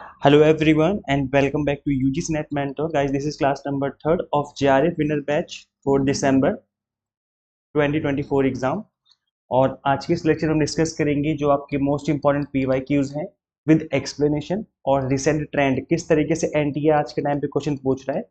Hello everyone and welcome back to UGC Net Mentor. Guys, this is class number 3rd of JRF winner batch for December 2024 exam. और आज के इस lecture में हम discuss करेंगे जो आपके मोस्ट इंपॉर्टेंट PYQs हैं विद एक्सप्लेनेशन और रिसेंट ट्रेंड, किस तरीके से एनटीए आज के टाइम पे क्वेश्चन पूछ रहा है।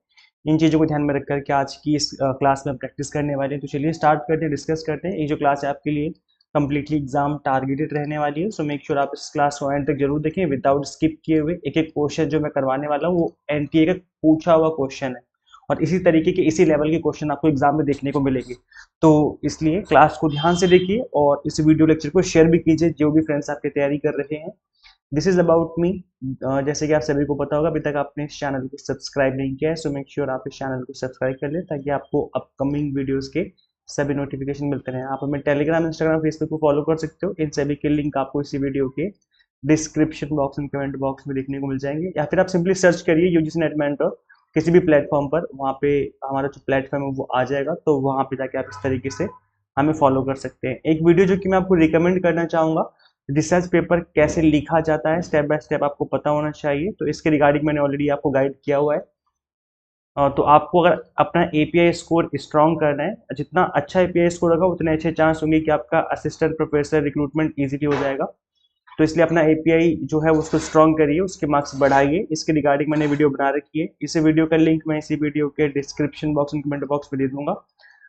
इन चीज़ों को ध्यान में रख करके आज की इस क्लास में प्रैक्टिस करने वाले हैं। तो चलिए स्टार्ट करते हैं, डिस्कस करते हैं। ये जो क्लास है आपके लिए कंप्लीटली एग्जाम टारगेटेड रहने वाली है, सो मेक श्योर आप इस क्लास को एंड तक जरूर देखें विदाउट स्किप किए हुए। एक एक क्वेश्चन जो मैं करवाने वाला हूँ वो एनटीए का पूछा हुआ क्वेश्चन है और इसी तरीके के इसी लेवल के क्वेश्चन आपको एग्जाम में देखने को मिलेंगे। तो इसलिए क्लास को ध्यान से देखिए और इस वीडियो लेक्चर को शेयर भी कीजिए जो भी फ्रेंड्स आपकी तैयारी कर रहे हैं। This is about me. जैसे कि आप सभी को पता होगा, अभी तक आपने इस चैनल को सब्सक्राइब नहीं किया है, सो मेक श्योर आप इस चैनल को सब्सक्राइब कर लें ताकि आपको अपकमिंग वीडियोस के सभी नोटिफिकेशन मिलते रहें। आप हमें टेलीग्राम, इंस्टाग्राम, फेसबुक को फॉलो कर सकते हो। इन सभी के लिंक आपको इसी वीडियो के description box and comment box में देखने को मिल जाएंगे, या फिर आप सिंपली सर्च करिए यूजीसी नेट मेंटर किसी भी प्लेटफॉर्म पर, वहाँ पे हमारा जो प्लेटफॉर्म है वो आ जाएगा। तो वहाँ पे जाके आप इस तरीके से हमें फॉलो कर सकते हैं। एक वीडियो जो कि मैं आपको रिकमेंड करना चाहूँगा, रिसर्च पेपर कैसे लिखा जाता है स्टेप बाय स्टेप आपको पता होना चाहिए। तो इसके रिगार्डिंग मैंने ऑलरेडी आपको गाइड किया हुआ है। तो आपको अगर अपना एपीआई स्कोर स्ट्रॉन्ग करना है, जितना अच्छा एपीआई स्कोर होगा उतने अच्छे चांस होंगे कि आपका असिस्टेंट प्रोफेसर रिक्रूटमेंट इजीली हो जाएगा। तो इसलिए अपना एपीआई जो है उसको स्ट्रॉन्ग करिए, उसके मार्क्स बढ़ाइए। इसके रिगार्डिंग मैंने वीडियो बना रखी है, इस वीडियो का लिंक मैं इसी वीडियो के description box and comment box में दे दूंगा।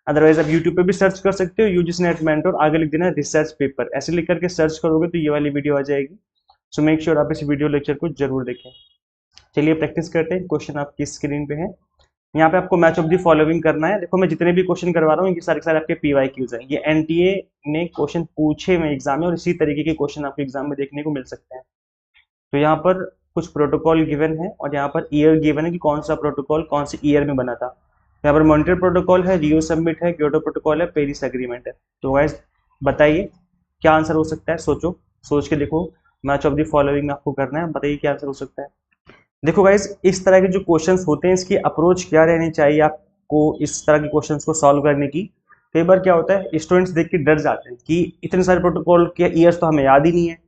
अदरवाइज आप यूट्यूब पे भी सर्च कर सकते हो यूजीसी नेट मेंटर, आगे लिख देना रिसर्च पेपर, ऐसे लिख करके सर्च करोगे तो ये वाली वीडियो आ जाएगी। सो मेक श्योर आप इस वीडियो लेक्चर को जरूर देखें। चलिए प्रैक्टिस करते हैं। क्वेश्चन आपकी स्क्रीन पे है, यहाँ पे आपको मैच ऑफ दी फॉलोइंग करना है। देखो मैं जितने भी क्वेश्चन करवा रहा हूँ ये सारे सारे आपके PYQs हैं। ये एनटीए ने क्वेश्चन पूछे हुए एग्जाम में और इसी तरीके के क्वेश्चन आपके एग्जाम में देखने को मिल सकते हैं। तो यहाँ पर कुछ प्रोटोकॉल गिवन है और यहाँ पर ईयर गिवन है कि कौन सा प्रोटोकॉल कौन से ईयर में बना था। यहाँ पर मॉन्ट्रियल प्रोटोकॉल है, रियो समिट है, क्योटो प्रोटोकॉल है, पेरिस एग्रीमेंट है। तो गाइस बताइए क्या आंसर हो सकता है, सोचो, सोच के देखो। मैच ऑफ द फॉलोइंग आपको करना है, बताइए क्या आंसर हो सकता है। देखो गाइस, इस तरह के जो क्वेश्चंस होते हैं इसकी अप्रोच क्या रहनी चाहिए आपको इस तरह के क्वेश्चंस को सॉल्व करने की। कई बार क्या होता है, स्टूडेंट्स देख के डर जाते हैं कि इतने सारे प्रोटोकॉल के ईयर्स तो हमें याद ही नहीं है।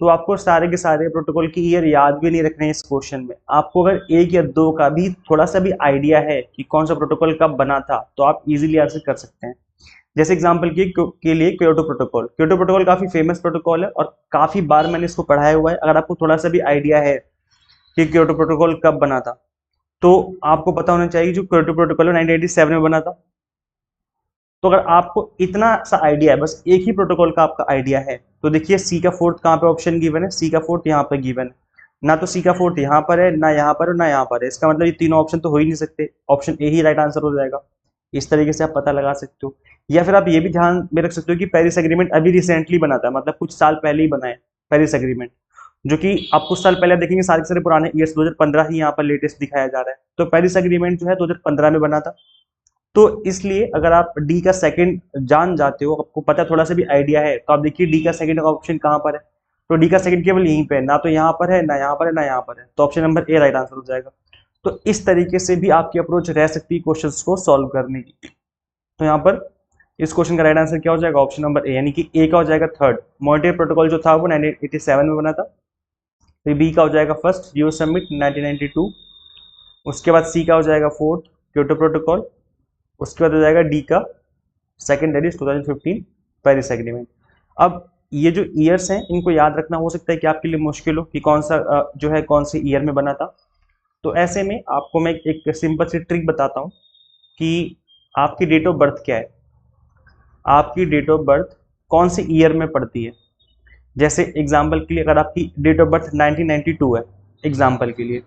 तो आपको सारे के सारे प्रोटोकॉल की ईयर याद भी नहीं रखने हैं इस क्वेश्चन में। आपको अगर एक या दो का भी थोड़ा सा भी आइडिया है कि कौन सा प्रोटोकॉल कब बना था तो आप इजीली आंसर कर सकते हैं। जैसे एग्जांपल के लिए क्योटो प्रोटोकॉल। क्योटो प्रोटोकॉल काफी फेमस प्रोटोकॉल है और काफी बार मैंने इसको पढ़ाया हुआ है। अगर आपको थोड़ा सा भी आइडिया है कि क्योटो प्रोटोकॉल कब बना था तो आपको पता होना चाहिए जो क्योटो प्रोटोकॉल 1987 में बना था। तो अगर आपको इतना सा आइडिया है, बस एक ही प्रोटोकॉल का आपका आइडिया है, तो देखिए सी का फोर्थ कहाँ पे ऑप्शन गिवन है, सी का फोर्थ यहाँ पर गिवन है। ना तो सी का फोर्थ यहाँ पर है, ना यहाँ पर है, ना यहाँ पर है। इसका मतलब ये तीनों ऑप्शन तो हो ही नहीं सकते, option A he right answer हो जाएगा। इस तरीके से आप पता लगा सकते हो। या फिर आप ये भी ध्यान में रख सकते हो कि पेरिस एग्रीमेंट अभी रिसेंटली बना था, मतलब कुछ साल पहले ही बना है पेरिस एग्रीमेंट। जो कि आप कुछ साल पहले देखेंगे सारे सारे पुराने ईयर्स 2015 ही यहाँ पर लेटेस्ट दिखाया जा रहा है। तो पेरिस एग्रीमेंट जो है 2015 में बना था। तो इसलिए अगर आप डी का सेकंड जान जाते हो, आपको पता थोड़ा सा भी आइडिया है, तो आप देखिए डी का सेकंड ऑप्शन कहाँ पर है। तो डी का सेकंड केवल यहीं पे है, ना तो यहाँ पर है, ना यहाँ पर है, ना यहाँ पर है। तो option number A right answer हो जाएगा। तो इस तरीके से भी आपकी अप्रोच रह सकती है क्वेश्चंस को सॉल्व करने की। तो यहाँ पर इस क्वेश्चन का राइट आंसर क्या हो जाएगा, ऑप्शन नंबर ए, यानी कि ए का हो जाएगा थर्ड। मॉन्ट्रियल प्रोटोकॉल जो था वो 1987 में बना था। फिर बी का हो जाएगा फर्स्ट, रियो समिट 1992। उसके बाद सी का हो जाएगा फोर्थ, क्योटो प्रोटोकॉल। उसके बाद हो जाएगा डी का second, that is 2015 Paris agreement. अब ये जो ईयर्स हैं इनको याद रखना हो सकता है कि आपके लिए मुश्किल हो कि कौन सा जो है कौन से ईयर में बना था। तो ऐसे में आपको मैं एक सिंपल सी ट्रिक बताता हूँ कि आपकी डेट ऑफ बर्थ क्या है, आपकी डेट ऑफ बर्थ कौन से ईयर में पड़ती है। जैसे एग्जाम्पल के लिए अगर आपकी डेट ऑफ बर्थ 1992 है एग्जाम्पल के लिए,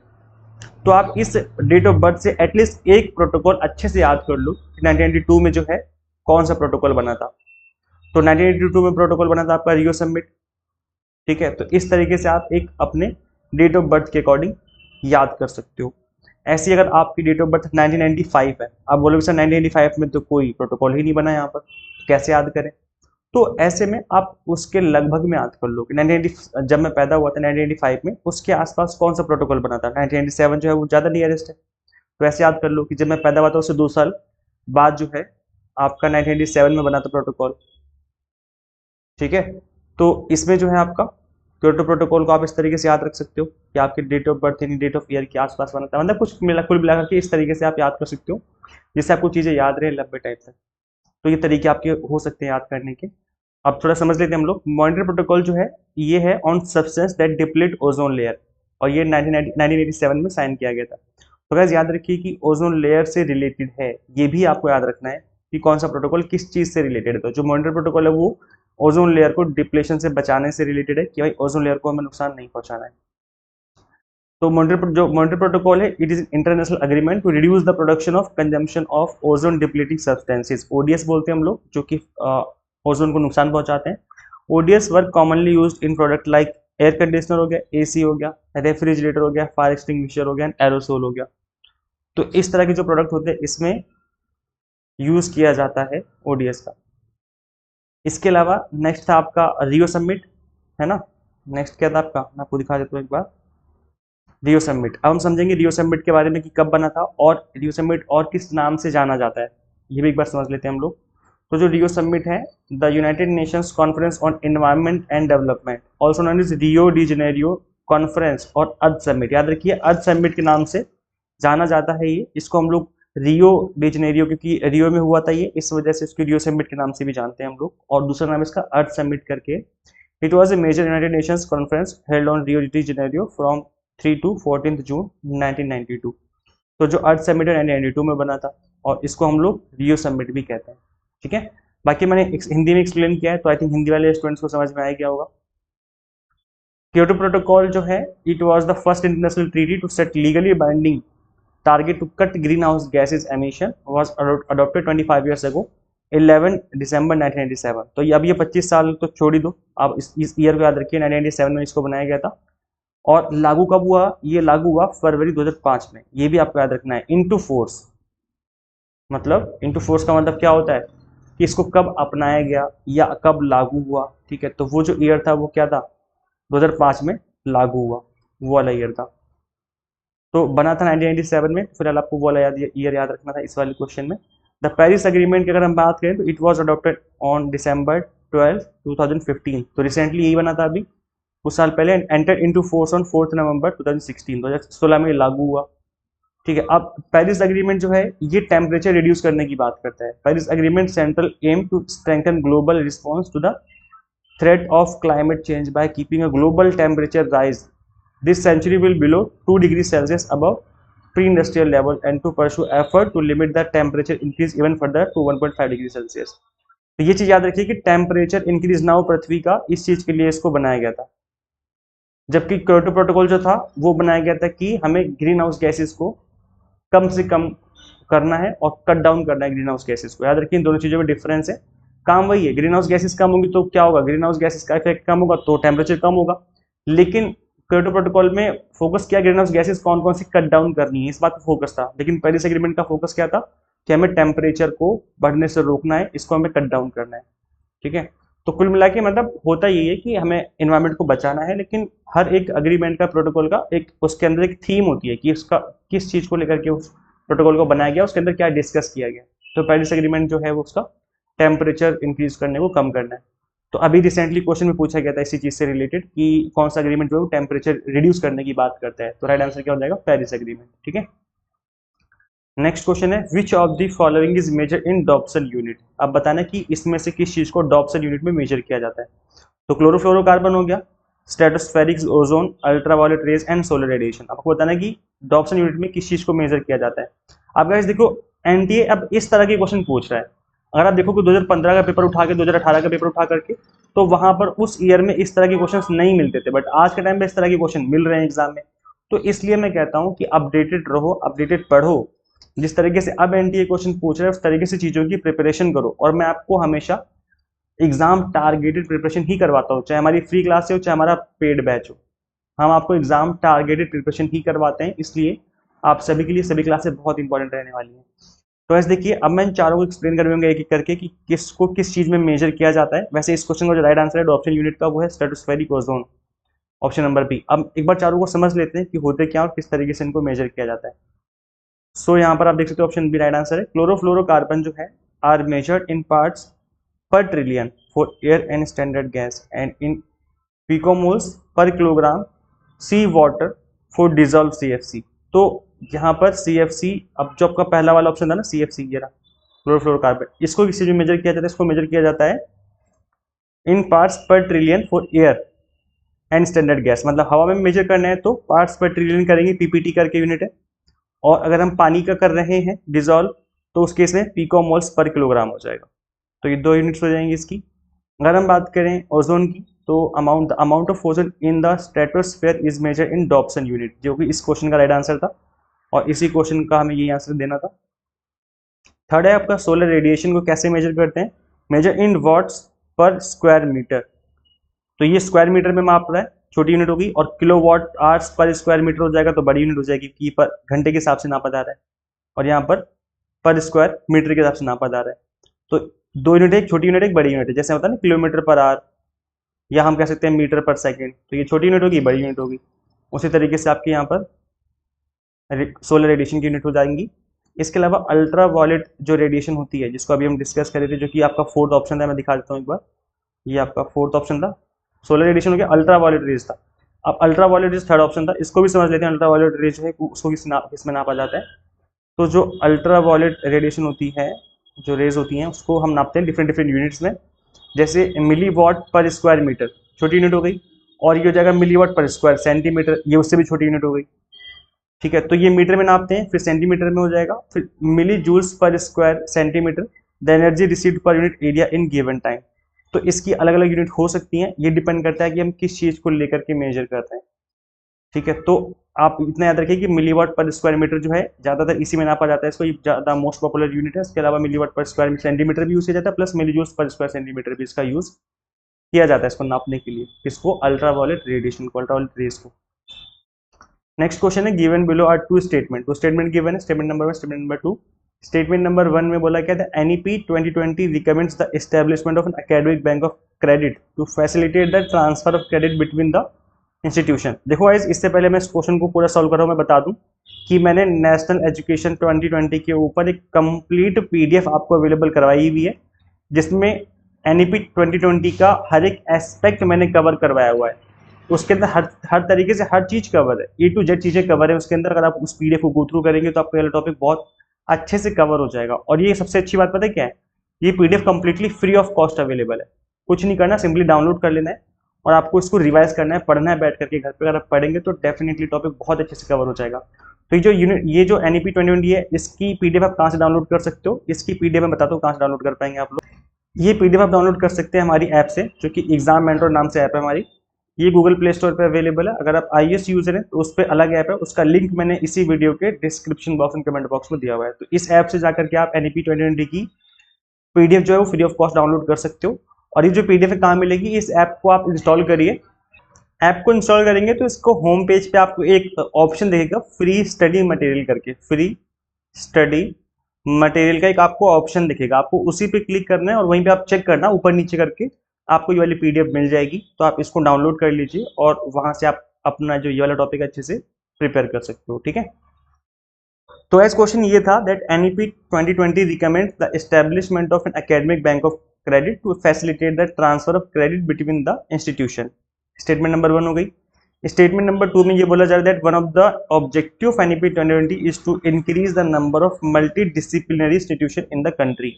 तो आप इस डेट ऑफ बर्थ से एटलीस्ट एक प्रोटोकॉल अच्छे से याद कर लो कि 1992 में जो है कौन सा प्रोटोकॉल बना था। तो 1982 में प्रोटोकॉल बना था आपका रियो समिट। ठीक है, तो इस तरीके से आप एक अपने डेट ऑफ बर्थ के अकॉर्डिंग याद कर सकते हो। ऐसी अगर आपकी डेट ऑफ बर्थ 1995 है, आप बोलोगे सर 1995 में तो कोई प्रोटोकॉल ही नहीं बना यहाँ पर, तो कैसे याद करें। तो ऐसे में आप उसके लगभग में याद कर लो कि 1990 जब मैं पैदा हुआ था 1995 में, उसके आसपास कौन सा प्रोटोकॉल बना था। 1997 जो है वो ज़्यादा नियरेस्ट है, तो ऐसे याद कर लो कि जब मैं पैदा हुआ था उससे 2 साल बाद जो है आपका 1987 में बना था प्रोटोकॉल। ठीक है, तो इसमें जो है आपका क्योटो प्रोटोकॉल को आप इस तरीके से याद रख सकते हो कि आपके डेट ऑफ बर्थ यानी डेट ऑफ ईयर के आसपास बनता है, मतलब कुछ कुल मिलाकर के इस तरीके से आप याद कर सकते हो जिससे आपको चीज़ें याद रहे लंबे टाइम तक। तो ये तरीके आपके हो सकते हैं याद करने के। अब थोड़ा समझ लेते हैं हम लोग। मॉनिटर प्रोटोकॉल जो है ये है on substance that deplete ozone layer, और ये 1987 में साइन किया गया था। तो गाइस याद रखिए कि ओजोन लेयर से रिलेटेड है, ये भी आपको याद रखना है कि कौन सा प्रोटोकॉल किस चीज से रिलेटेड है। तो जो मॉनिटर प्रोटोकॉल है वो ओजोन लेयर को डिप्लेशन से बचाने से रिलेटेड है कि भाई ओजोन लेयर को हमें नुकसान नहीं पहुंचाना है। तो मॉनिटर प्रोटोकॉल है, it is international agreement to reduce the production of consumption of ozone depleting substances, ODS बोलते हैं हम लोग, जो कि ओजोन को नुकसान पहुंचाते हैं। ODS work commonly used in product like air conditioner हो गया, एसी हो गया, रेफ्रिजरेटर हो गया, फायर एक्सटिंग्विशर हो गया, एरोसोल हो गया। तो इस तरह के जो प्रोडक्ट होते हैं इसमें यूज किया जाता है ओडीएस का। इसके अलावा नेक्स्ट था आपका रियो समिट, है ना। नेक्स्ट क्या था आपका, मैं आपको दिखा देता हूँ एक बार, रियो समिट। अब हम समझेंगे रियो समिट के बारे में कि कब बना था और रियो समिट और किस नाम से जाना जाता है, ये भी एक बार समझ लेते हैं हम लोग। तो जो रियो समिट है, the United Nations conference on environment and development, also known as Rio de Janeiro conference और अर्थ समिट, याद रखिए अर्थ समिट के नाम से जाना जाता है ये। इसको हम लोग रियो डी जेनेरियो, क्योंकि रियो में हुआ था ये, इस वजह से इसको रियो समिट के नाम से भी जानते हैं हम लोग, और दूसरा नाम इसका अर्थ समिट करके। It was a major United Nations conference held on Rio de Janeiro from 3 to 14 June 1992। तो जो अर्थ समिट 1992 में बना था, और इसको हम लोग रियो समिट भी कहते हैं, ठीक है। बाकी मैंने हिंदी में एक्सप्लेन किया है, तो आई थिंक हिंदी वाले स्टूडेंट्स को समझ में आ गया होगा। क्योटो प्रोटोकॉल जो है, it was the first international treaty to set legally binding target to cut green house gases emission, was adopted 25 years ago 11 December 1997। तो अब ये 25 साल तो छोड़ ही दो, आप इस ईयर को याद रखिए, 1997 में इसको बनाया गया था। और लागू कब हुआ, ये लागू हुआ फरवरी 2005 में, ये भी आपको याद रखना है। इनटू फोर्स, मतलब इनटू फोर्स का मतलब क्या होता है कि इसको कब अपनाया गया या कब लागू हुआ, ठीक है। तो वो जो ईयर था वो क्या था, 2005 में लागू हुआ, वो वाला ईयर था। तो बना था 1997 में, फिलहाल आपको वो वाला ईयर याद रखना था इस वाले क्वेश्चन में। द पेरिस एग्रीमेंट की अगर हम बात करें तो it was adopted on December 12, 2015। तो रिसेंटली यही बना था, अभी कुछ साल पहले। एंटर इनटू फोर्स ऑन 4 नवंबर 2016, 2016 में लागू हुआ, ठीक है। अब पेरिस एग्रीमेंट जो है ये टेम्परेचर रिड्यूस करने की बात करता है। Paris agreement central aim to strengthen global response to the threat of climate change by keeping a global temperature rise this century will below 2 degrees Celsius above pre-industrial level and to pursue effort to limit the temperature increase even further to 1.5 degrees Celsius। तो ये चीज याद रखिए कि temperature increase ना हो पृथ्वी का, इस चीज के लिए इसको बनाया गया था। जबकि क्योटो प्रोटोकॉल जो था वो बनाया गया था कि हमें ग्रीन हाउस गैसेस को कम से कम करना है और कट डाउन करना है ग्रीन हाउस गैसेस को। याद रखिए इन दोनों चीजों में डिफरेंस है। काम वही है, ग्रीन हाउस गैसेस कम होंगी तो क्या होगा, ग्रीन हाउस गैसेस का इफेक्ट कम होगा तो टेम्परेचर कम होगा। लेकिन क्योटो प्रोटोकॉल में फोकस किया ग्रीन हाउस गैसेस कौन कौन सी कट डाउन करनी है, इस बात पर फोकस था। लेकिन पेरिस एग्रीमेंट का फोकस क्या था कि हमें टेम्परेचर को बढ़ने से रोकना है, इसको हमें कट डाउन करना है, ठीक है। तो कुल मिला के मतलब होता यही है कि हमें एनवायरनमेंट को बचाना है, लेकिन हर एक अग्रीमेंट का, प्रोटोकॉल का एक उसके अंदर एक थीम होती है कि उसका किस चीज को लेकर के उस प्रोटोकॉल को बनाया गया, उसके अंदर क्या डिस्कस किया गया। तो पेरिस एग्रीमेंट जो है वो उसका टेम्परेचर इंक्रीज करने को कम करना है। तो अभी रिसेंटली क्वेश्चन में पूछा गया था इसी चीज से रिलेटेड कि कौन सा एग्रीमेंट जो है टेम्परेचर रिड्यूस करने की बात करता है। तो राइट आंसर क्या हो जाएगा, पेरिस एग्रीमेंट, ठीक है। नेक्स्ट क्वेश्चन है, which of the following is measure in Dobson unit. अब बताना कि इसमें से किस चीज को डॉप्सन यूनिट में मेजर किया जाता है। तो क्लोरोफ्लोरोकार्बन हो गया, stratospheric ozone, ultraviolet rays and solar radiation. आपको बताना कि डॉप्सन यूनिट में किस चीज को मेजर किया जाता है। आप गाइस देखो एनटीए अब इस तरह के क्वेश्चन पूछ रहा है। अगर आप देखो कि 2015 का पेपर उठा के 2018 का पेपर उठा करके, तो वहां पर उस ईयर में इस तरह के क्वेश्चंस नहीं मिलते थे, बट आज के टाइम पे इस तरह के क्वेश्चन मिल रहे हैं एग्जाम में। तो इसलिए मैं कहता हूं कि अपडेटेड रहो, अपडेटेड पढ़ो। जिस तरीके से अब एनटीए क्वेश्चन पूछ रहे हैं उस तरीके से चीजों की प्रिपरेशन करो। और मैं आपको हमेशा एग्जाम टारगेटेड प्रिपरेशन ही करवाता हूँ, चाहे हमारी फ्री क्लास हो चाहे हमारा पेड बैच हो, हम आपको एग्जाम टारगेटेड प्रिपरेशन ही करवाते हैं। इसलिए आप सभी के लिए सभी क्लासेस बहुत इंपॉर्टेंट रहने वाली हैं। तो ऐसे देखिए अब मैं इन चारों को एक्सप्लेन करूंगा एक एक करके कि किसको किस चीज में मेजर किया जाता है। वैसे इस क्वेश्चन का जो राइट आंसर है ऑप्शन यूनिट का वो है stratospheric ozone, option number B. अब एक बार चारों को समझ लेते हैं कि होते क्या और किस तरीके से इनको मेजर किया जाता है। सो यहाँ पर आप देख सकते हो ऑप्शन बी राइट आंसर है। क्लोरोफ्लोरोकार्बन जो है are measured in parts per trillion for air and standard gas and in picomoles per kilogram sea water for dissolve CFC। तो यहाँ पर CFC, अब जो आपका पहला वाला ऑप्शन था ना CFC, ये रहा क्लोरोफ्लोरोकार्बन, इसको किसी जो मेजर किया जाता है, इसको मेजर किया जाता है इन पार्ट्स पर trillion for air and standard gas. मतलब हवा में मेजर करना है तो पार्ट्स पर ट्रिलियन करेंगे, PPT करके यूनिट है। और अगर हम पानी का कर रहे हैं डिजॉल्व, तो उस केस में पिकोमोल्स पर किलोग्राम हो जाएगा। तो ये 2 यूनिट्स हो जाएंगी इसकी। अगर हम बात करें ओजोन की, तो amount of ozone in the stratosphere is measure in Dobson unit, जो कि इस क्वेश्चन का राइट आंसर था और इसी क्वेश्चन का हमें यही आंसर देना था। थर्ड है आपका सोलर रेडिएशन को कैसे मेजर करते हैं, मेजर इन वॉट्स पर स्क्वायर मीटर। तो ये स्क्वायर मीटर में माप रहा है, छोटी यूनिट होगी, और kilowatt hours per square metre हो जाएगा तो बड़ी यूनिट हो जाएगी, कि पर घंटे के हिसाब से नापा जा रहा है, और यहाँ पर स्क्वायर मीटर के हिसाब से नापा जा रहा है। तो 2 यूनिट, एक छोटी यूनिट एक बड़ी यूनिट है, जैसे होता है ना किलोमीटर पर आवर, या हम कह सकते हैं मीटर पर सेकेंड। तो ये छोटी यूनिट होगी, बड़ी यूनिट होगी। उसी तरीके से आपके यहाँ पर सोलर रेडिएशन की यूनिट हो जाएंगी। इसके अलावा अल्ट्रा वायलेट जो रेडिएशन होती है, जिसको अभी हम डिस्कस कर रहे थे, जो कि आपका 4th ऑप्शन था, मैं दिखा देता हूँ एक बार। ये आपका 4th ऑप्शन था, सोलर रेडिएशन हो गया, अल्ट्रा वायलेट रेज था। अब ultra violet rays 3rd option था, इसको भी समझ लेते हैं। अल्ट्रा वायलेट रेज है उसको किसमें नापा जाता है, तो जो अल्ट्रा वायलेट रेडिएशन होती है, जो रेज होती हैं, उसको हम नापते हैं डिफरेंट यूनिट्स में। जैसे मिली वॉट पर स्क्वायर मीटर, छोटी यूनिट हो गई, और ये हो जाएगा मिली वॉट पर स्क्वायर सेंटीमीटर, ये उससे भी छोटी यूनिट हो गई। ठीक है, तो ये मीटर में नापते हैं, फिर सेंटीमीटर में हो जाएगा, फिर millijoules per square centimetre, the energy received per unit area in given time. तो इसकी अलग अलग यूनिट हो सकती हैं, ये डिपेंड करता है कि हम किस चीज को लेकर के मेजर कर रहे हैं। ठीक है, तो आप इतना याद रखिए कि मिलीवाट पर स्क्वायर मीटर जो है ज्यादातर इसी में नापा जाता है, इसको ज्यादा मोस्ट पॉपुलर यूनिट है। इसके अलावा मिलीवाट पर स्क्वायर सेंटीमीटर भी यूज किया जाता है, प्लस मिलीजूल्स पर स्क्वायर सेंटीमीटर भी इसका यूज किया जाता है इसको नापने के लिए, इसको अल्ट्रावायलेट रेडिएशन को, अल्ट्रावायलेट रेज को। नेक्स्ट क्वेश्चन है, गिवन बिलो आर 2 स्टेटमेंट। तो स्टेटमेंट गिवन है, statement number 1, statement number 2। Statement number 1 में बोला क्या था, NEP 2020 recommends the establishment of an academic bank of credit to facilitate the transfer of credit between the institution. देखो guys, इससे पहले मैं इस क्वेश्चन को पूरा सॉल्व कर रहा हूँ, मैं बता दूं कि मैंने नेशनल एजुकेशन 2020 के ऊपर एक कंप्लीट PDF आपको अवेलेबल करवाई हुई है, जिसमें NEP 2020 का हर एक एस्पेक्ट मैंने कवर करवाया हुआ है। उसके अंदर हर तरीके से हर चीज कवर है, A to Z चीजें कवर है उसके अंदर। अगर आप उस PDF को गो थ्रू करेंगे तो आपका ये टॉपिक बहुत अच्छे से कवर हो जाएगा। और ये सबसे अच्छी बात पता है क्या है, ये PDF completely free of cost available है। कुछ नहीं करना, सिंपली डाउनलोड कर लेना है और आपको इसको रिवाइज करना है, पढ़ना है बैठ करके घर पे। अगर आप पढ़ेंगे तो डेफिनेटली टॉपिक बहुत अच्छे से कवर हो जाएगा। तो ये जो NEP 2020 है, इसकी PDF आप कहाँ से डाउनलोड कर सकते हो, इसकी PDF मैं बताता हूँ कहाँ से डाउनलोड कर पाएंगे आप लोग। ये PDF आप डाउनलोड कर सकते हैं हमारी ऐप से, जो कि एग्जाम मेंटर नाम से ऐप है हमारी। ये गूगल प्ले स्टोर पे अवेलेबल है। अगर आप iOS यूजर हैं तो उस पर अलग ऐप है, उसका लिंक मैंने इसी वीडियो के description box and comment box में दिया हुआ है। तो इस ऐप से जाकर के आप NEP 2020 की PDF जो है वो फ्री ऑफ कॉस्ट डाउनलोड कर सकते हो। और ये जो PDF है कहाँ मिलेगी, इस ऐप को आप इंस्टॉल करिए। ऐप को इंस्टॉल करेंगे तो इसको होम पेज पे आपको एक ऑप्शन दिखेगा, फ्री स्टडी मटेरियल करके। फ्री स्टडी मटेरियल का एक आपको ऑप्शन दिखेगा, आपको उसी पे क्लिक करना है और वहीं पे आप चेक करना ऊपर नीचे करके, आपको ये वाली PDF मिल जाएगी। तो आप इसको डाउनलोड कर लीजिए और वहां से आप अपना जो ये वाला टॉपिक अच्छे से प्रिपेयर कर सकते हो। ठीक है, तो एज क्वेश्चन ये था that NEP 2020 recommends the establishment of an academic bank of credit to facilitate the transfer of credit between the institution. Statement number 1 हो गई। स्टेटमेंट नंबर 2 में ये बोला जा रहा है that one of the objective of NEP 2020 is to increase the number of multidisciplinary institution in the country.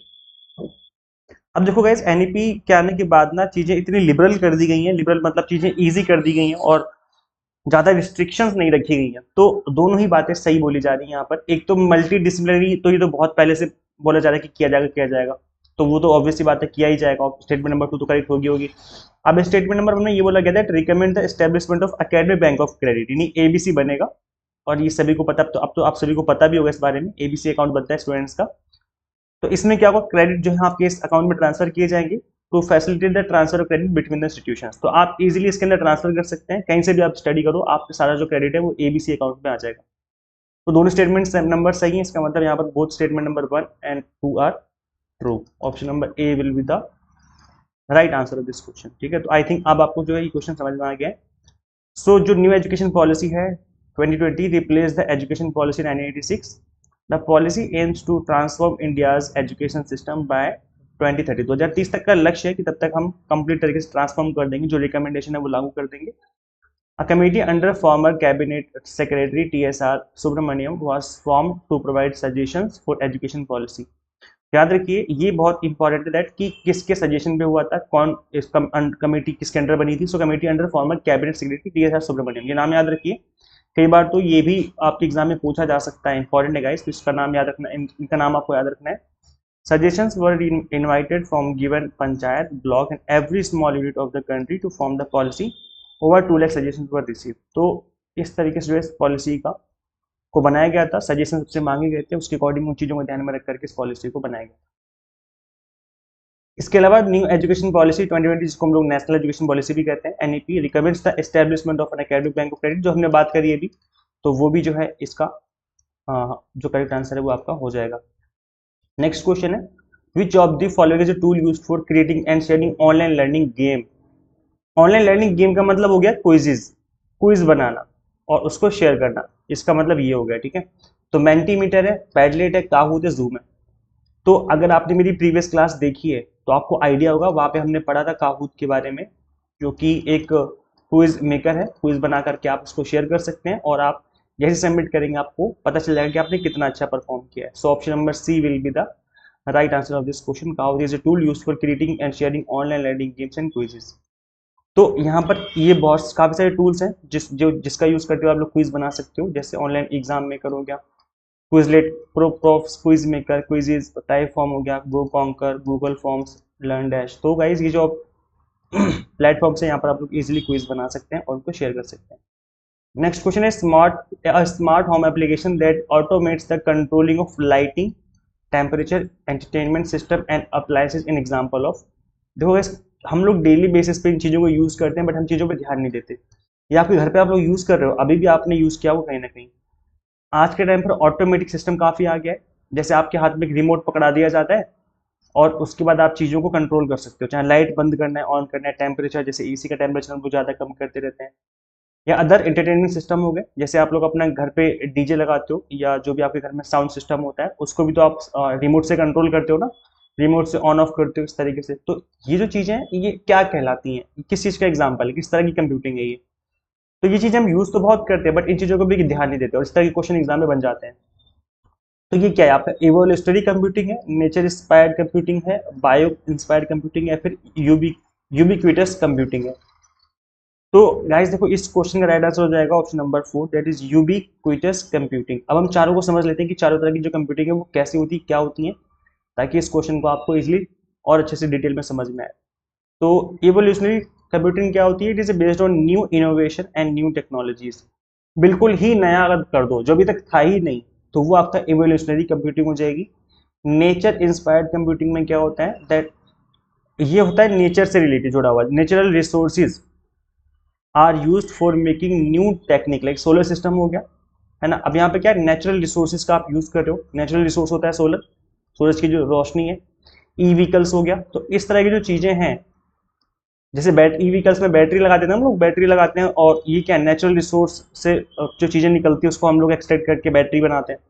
अब देखो गाइस, NEP के आने के बाद ना चीजें इतनी लिबरल कर दी गई हैं, लिबरल मतलब चीजें इजी कर दी गई हैं और ज्यादा रिस्ट्रिक्शंस नहीं रखी गई हैं। तो दोनों ही बातें सही बोली जा रही हैं यहाँ पर। एक तो मल्टी डिसिप्लिनरी, तो ये तो बहुत पहले से बोला जा रहा है कि किया जाएगा, तो वो तो ऑब्वियसली बात है, किया ही जाएगा। स्टेटमेंट नंबर 2 तो करेक्ट होगी। अब स्टेटमेंट नंबर 1 में ये बोला गया था recommend the establishment of academic bank of credit, यानी ABC बनेगा। और ये सभी को पता, अब तो आप सभी को पता भी होगा इस बारे में, ABC अकाउंट बनता है स्टूडेंट्स का। तो इसमें क्या होगा, क्रेडिट जो है आपके इस अकाउंट में ट्रांसफर किए जाएंगे to facilitate the transfer of credit between the institutions. तो आप इजीली इसके अंदर ट्रांसफर कर सकते हैं, कहीं से भी आप स्टडी करो, आपका सारा जो क्रेडिट है वो ABC अकाउंट में आ जाएगा। तो दोनों स्टेटमेंट नंबर सही है, इसका मतलब यहाँ पर both statement number 1 and 2 are true. Option number A will be the right answer of this question. ठीक है, तो आई थिंक अब आपको जो है ये क्वेश्चन समझ में आ गया है। सो जो न्यू एजुकेशन पॉलिसी है 2020 replace the education policy 1986। The policy aims to transform India's education system by 2030, 2030 तक का लक्ष्य है कि तब तक हम कंप्लीट तरीके से ट्रांसफॉर्म कर देंगे, जो रिकमेंडेशन है वो लागू कर देंगे। A committee under former cabinet secretary TSR Subramaniam was formed to provide suggestions for education policy. याद रखिए ये बहुत इंपॉर्टेंट है दैट कि किसके सजेशन पे हुआ था, कौन इस कमेटी किसके अंडर बनी थी। So committee under former cabinet secretary TSR Subramanian, ये नाम याद रखिए। कई बार तो ये भी आपके एग्जाम में पूछा जा सकता है, इंपॉर्टेंट है गाइस, तो इसका नाम याद रखना, इनका नाम आपको याद रखना है। Suggestions were invited from given panchayat, block and every small unit of the country to form the policy. Over 2 lakh suggestion were receive. तो इस तरीके से जो है पॉलिसी का को बनाया गया था, सजेशन सबसे मांगे गए थे, उसके अकॉर्डिंग उन चीज़ों को ध्यान में रख करके इस पॉलिसी को बनाया गया। इसके अलावा न्यू एजुकेशन पॉलिसी 2020, जिसको हम लोग नेशनल एजुकेशन पॉलिसी भी कहते हैं, NEP recommends the establishment of an academic bank of credit, जो हमने बात करी है अभी, तो वो भी जो है इसका जो करेक्ट आंसर है वो आपका हो जाएगा। नेक्स्ट क्वेश्चन है, which of the following is a tool used for creating and sharing online learning game. Online learning game का मतलब हो गया क्विज़, क्विज बनाना और उसको शेयर करना, इसका मतलब ये हो गया, ठीक है। तो मेंटीमीटर है, पैडलेट है, काहूत है, जूम है। तो अगर आपने मेरी प्रीवियस क्लास देखी है तो आपको आइडिया होगा, वहाँ पे हमने पढ़ा था काहूत के बारे में, जो कि एक क्विज मेकर है, क्विज बना करके आप उसको शेयर कर सकते हैं और आप जैसे सबमिट करेंगे आपको पता चल जाएगा कि आपने कितना अच्छा परफॉर्म किया है। So option number C will be the right answer of this question. Kahoot is a tool used for creating and sharing online learning games and quizzes. तो यहाँ पर ये बहुत काफ़ी सारे टूल्स हैं जिसका यूज़ करते हुए आप लोग क्विज बना सकते हो, जैसे ऑनलाइन एग्जाम में करोगे आप Quizlet, props, quiz maker, quizzes, Typeform हो गया, GoConqr, Google forms, LearnDash. तो गाइज ये जो प्लेटफॉर्म्स है यहाँ पर आप लोग इजीली क्विज बना सकते हैं और उनको शेयर कर सकते हैं। नेक्स्ट क्वेश्चन है, smart home application that automates the controlling of lighting, temperature, entertainment system and appliances in example of. देखो हम लोग डेली बेसिस पे इन चीज़ों को यूज़ करते हैं, बट हम चीज़ों पे ध्यान नहीं देते। या आपके घर पे आप लोग यूज़ कर रहे हो, अभी भी आपने यूज़ किया हो कहीं ना कहीं। आज के टाइम पर ऑटोमेटिक सिस्टम काफ़ी आ गया है, जैसे आपके हाथ में एक रिमोट पकड़ा दिया जाता है और उसके बाद आप चीज़ों को कंट्रोल कर सकते हो, चाहे लाइट बंद करना है, ऑन करना है, टेम्परेचर, जैसे AC का टेम्परेचर हम लोग ज़्यादा कम करते रहते हैं, या अदर एंटरटेनमेंट सिस्टम हो गए, जैसे आप लोग अपना घर पे DJ लगाते हो या जो भी आपके घर में साउंड सिस्टम होता है उसको भी तो आप रिमोट से कंट्रोल करते हो ना, रिमोट से ऑन ऑफ करते हो इस तरीके से। तो ये जो चीज़ें हैं ये क्या कहलाती हैं, किस चीज़ का एग्जाम्पल है, किस तरह की कंप्यूटिंग है ये। तो ये चीज़ें हम यूज़ तो बहुत करते हैं बट इन चीज़ों को भी ध्यान नहीं देते और इस तरह के क्वेश्चन एग्जाम में बन जाते हैं। तो ये क्या है आपका, इवोल्यूशनरी कंप्यूटिंग है, नेचर इंस्पायर्ड कंप्यूटिंग है, बायो इंस्पायर्ड कंप्यूटिंग है, फिर यूबिक्विटस कंप्यूटिंग है। तो गाइस देखो इस क्वेश्चन का राइट आंसर हो जाएगा option number 4, that is ubiquitous computing. अब हम चारों को समझ लेते हैं कि चारों तरह की जो कंप्यूटिंग है वो कैसी होती है, क्या होती है, ताकि इस क्वेश्चन को आपको इजीली और अच्छे से डिटेल में समझ में आए। तो इवोल्यूशनरी कंप्यूटिंग क्या होती है, it is based on new innovation and new technologies. बिल्कुल ही नया अगर कर दो, जो अभी तक था ही नहीं, तो वो आपका इवोल्यूशनरी कंप्यूटिंग हो जाएगी। नेचर इंस्पायर्ड कंप्यूटिंग में क्या होता है, दैट ये होता है नेचर से रिलेटेड जुड़ा हुआ, natural resources are used for making new technique, like solar system हो गया, है ना। अब यहाँ पे क्या है, नेचुरल रिसोर्सेज का आप यूज कर रहे हो, नेचुरल रिसोर्स होता है सोलर, सूरज की जो रोशनी है। ई व्हीकल्स हो गया, तो इस तरह की जो चीजें हैं, जैसे ई व्हीकल्स में बैटरी लगाते हैं हम लोग, बैटरी लगाते हैं और ये क्या नेचुरल रिसोर्स से जो चीजें निकलती है उसको हम लोग एक्सट्रैक्ट करके बैटरी बनाते हैं।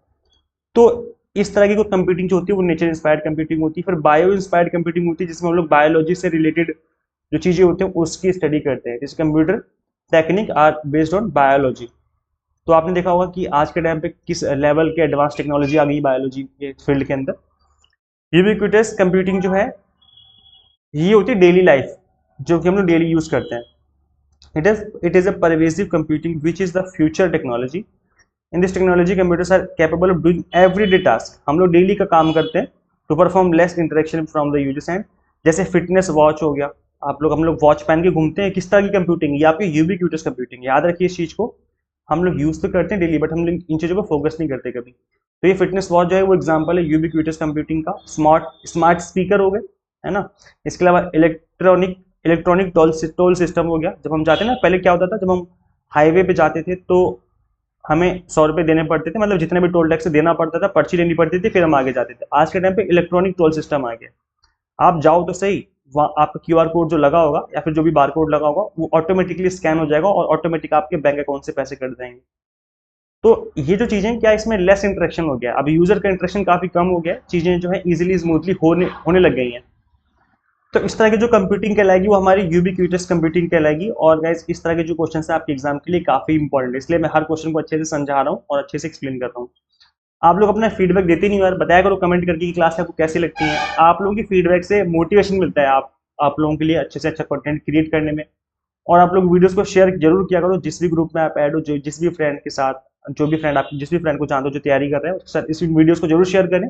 तो इस तरह की कोई कंप्यूटिंग जो होती है वो नेचर इंस्पायर्ड कंप्यूटिंग होती है। फिर बायो इंस्पायर्ड कंप्यूटिंग होती है, जिसमें हम लोग बायोलॉजी से रिलेटेड जो चीजें होती हैं उसकी स्टडी करते हैं, जैसे computer technique are based on biology. तो आपने देखा होगा कि आज के टाइम पे किस लेवल के एडवांस टेक्नोलॉजी आ गई बायोलॉजी के फील्ड के अंदर। यूबिक्विटस कंप्यूटिंग जो है ये होती है डेली लाइफ, जो कि हम लोग डेली यूज करते हैं। It is a pervasive computing which is the future technology. In this technology computers are capable of doing everyday task, हम लोग डेली का काम करते हैं, to perform less interaction from the users and. जैसे fitness watch हो गया, हम लोग वॉच पहन के घूमते हैं, किस तरह की कंप्यूटिंग, ये आपकी यूबिक्विटस कंप्यूटिंग। याद रखिए इस चीज को, हम लोग यूज तो करते हैं डेली बट हम लोग इन चीजों पर फोकस नहीं करते कभी। तो ये फिटनेस वॉच जो है वो एग्जांपल है यूबिक्विटस कंप्यूटिंग का। स्मार्ट स्पीकर हो गए, है ना। इसके अलावा इलेक्ट्रॉनिक टोल सिस्टम हो गया। जब हम जाते हैं ना, पहले क्या होता था, जब हम हाईवे पे जाते थे तो हमें 100 रुपये देने पड़ते थे, मतलब जितने भी टोल टैक्स देना पड़ता था, पर्ची लेनी पड़ती थी, फिर हम आगे जाते थे। आज के टाइम पे इलेक्ट्रॉनिक टोल सिस्टम आ गया, आप जाओ तो सही, वहाँ आपका QR कोड जो लगा होगा या फिर जो भी बार कोड लगा होगा वो ऑटोमेटिकली स्कैन हो जाएगा और ऑटोमेटिक आपके बैंक अकाउंट से पैसे कट जाएंगे। तो ये जो चीजें क्या, इसमें लेस इंटरेक्शन हो गया, अब यूजर का इंटरेक्शन काफी कम हो गया, चीजें जो है इजीली स्मूथली होने लग गई हैं। तो इस तरह की जो कंप्यूटिंग कहलाएगी वो हमारी यूबीक्यूटस कंप्यूटिंग कहलाएगी। और गाइस इस तरह के जो क्वेश्चन है आपके एग्जाम के लिए काफी इंपॉर्टेंट है, इसलिए मैं हर क्वेश्चन को अच्छे से समझा रहा हूँ और अच्छे से एक्सप्लेन कर रहा हूँ। आप लोग अपना फीडबैक देते नहीं यार, बताया करो कमेंट करके कि क्लास आपको कैसी लगती है। आप लोगों की फीडबैक से मोटिवेशन मिलता है आप लोगों के लिए अच्छे से अच्छा कंटेंट क्रिएट करने में। और आप लोग वीडियोस को शेयर जरूर किया करो, जिस भी ग्रुप में आप ऐड हो, जो जिस भी फ्रेंड के साथ, जो भी फ्रेंड आप जिस भी फ्रेंड को जानते हो जो तैयारी कर रहे हैं उसके साथ इस वीडियोस को जरूर शेयर करें,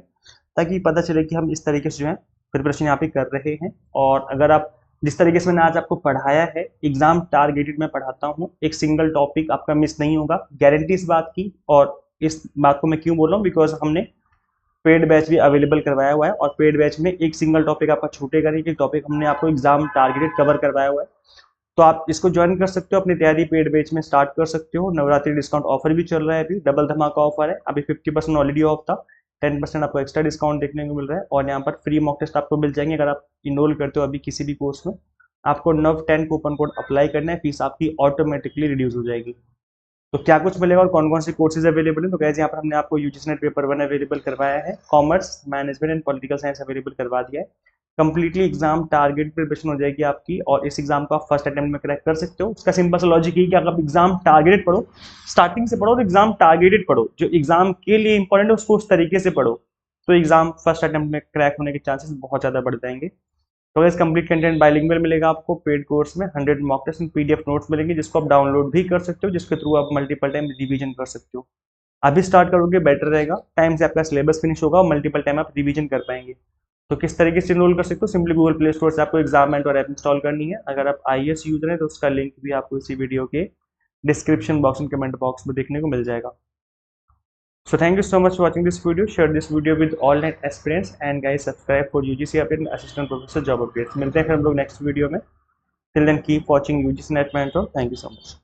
ताकि पता चले कि हम इस तरीके से जो है प्रिपरेशन यहाँ पे कर रहे हैं। और अगर आप जिस तरीके से मैंने आज आपको पढ़ाया है, एग्जाम टारगेटेड मैं पढ़ाता हूँ, एक सिंगल टॉपिक आपका मिस नहीं होगा, गारंटी इस बात की। और इस बात को मैं क्यों बोल रहा हूँ, बिकॉज हमने पेड बैच भी अवेलेबल करवाया हुआ है, और पेड बैच में एक सिंगल टॉपिक आपका छूटेगा नहीं, एक टॉपिक हमने आपको एग्जाम टारगेटेड कवर करवाया हुआ है। तो आप इसको ज्वाइन कर सकते हो, अपनी तैयारी पेड बैच में स्टार्ट कर सकते हो। नवरात्रि डिस्काउंट ऑफर भी चल रहा है, अभी डबल धमाका ऑफर है। अभी 50% ऑलरेडी ऑफ था, 10% आपको एक्स्ट्रा डिस्काउंट देखने को मिल रहा है। और यहाँ पर फ्री मॉक टेस्ट आपको मिल जाएंगे अगर आप इनरोल करते हो अभी किसी भी कोर्स में। आपको नव 10 कूपन कोड अप्लाई करना है, फीस आपकी ऑटोमेटिकली रिड्यूस हो जाएगी। तो क्या कुछ मिलेगा और कौन कौन से कोर्सेज अवेलेबल है, तो गैस यहाँ पर हमने आपको यूजीसी नेट पेपर 1 अवेलेबल करवाया है, commerce management and political science available करवा दिया है। कंप्लीटली एग्जाम टारगेट प्रिपरेशन हो जाएगी आपकी, और इस एग्जाम को आप फर्स्ट अटेम्प्ट में क्रैक कर सकते हो। उसका सिंपल सा लॉजिक है कि अगर आप एग्जाम टारगेटेड पढ़ो, स्टार्टिंग से पढ़ो तो एग्जाम टारगेटेड पढ़ो, जो एग्जाम के लिए इंपॉर्टेंट है उसको उस तरीके से पढ़ो, तो एग्जाम फर्स्ट अटेम्प्ट में क्रैक होने के चांसेस बहुत ज़्यादा बढ़ जाएंगे। तो इस कंप्लीट कंटेंट बाइलिंगुअल मिलेगा आपको पेड कोर्स में, 100 mock test and PDF notes मिलेंगे, जिसको आप डाउनलोड भी कर सकते हो, जिसके थ्रू आप मल्टीपल टाइम रिवीजन कर सकते हो। अभी स्टार्ट करोगे बेटर रहेगा, टाइम से आपका सिलेबस फिनिश होगा और मल्टीपल टाइम आप रिवीजन कर पाएंगे। तो किस तरीके से इनरोल कर सकते हो, सिंपली गूगल प्ले स्टोर से आपको एग्जाम और ऐप इंस्टॉल करनी है। अगर आप आईएएस यूजर हैं तो उसका लिंक भी आपको इसी वीडियो के description box and comment box में देखने को मिल जाएगा। So thank you so much for watching this video. Share this video with all net aspirants and guys subscribe for UGC update assistant professor job updates. मिलते हैं फिर हम लोग next video में। Till then keep watching UGC Net Mentor. Thank you so much.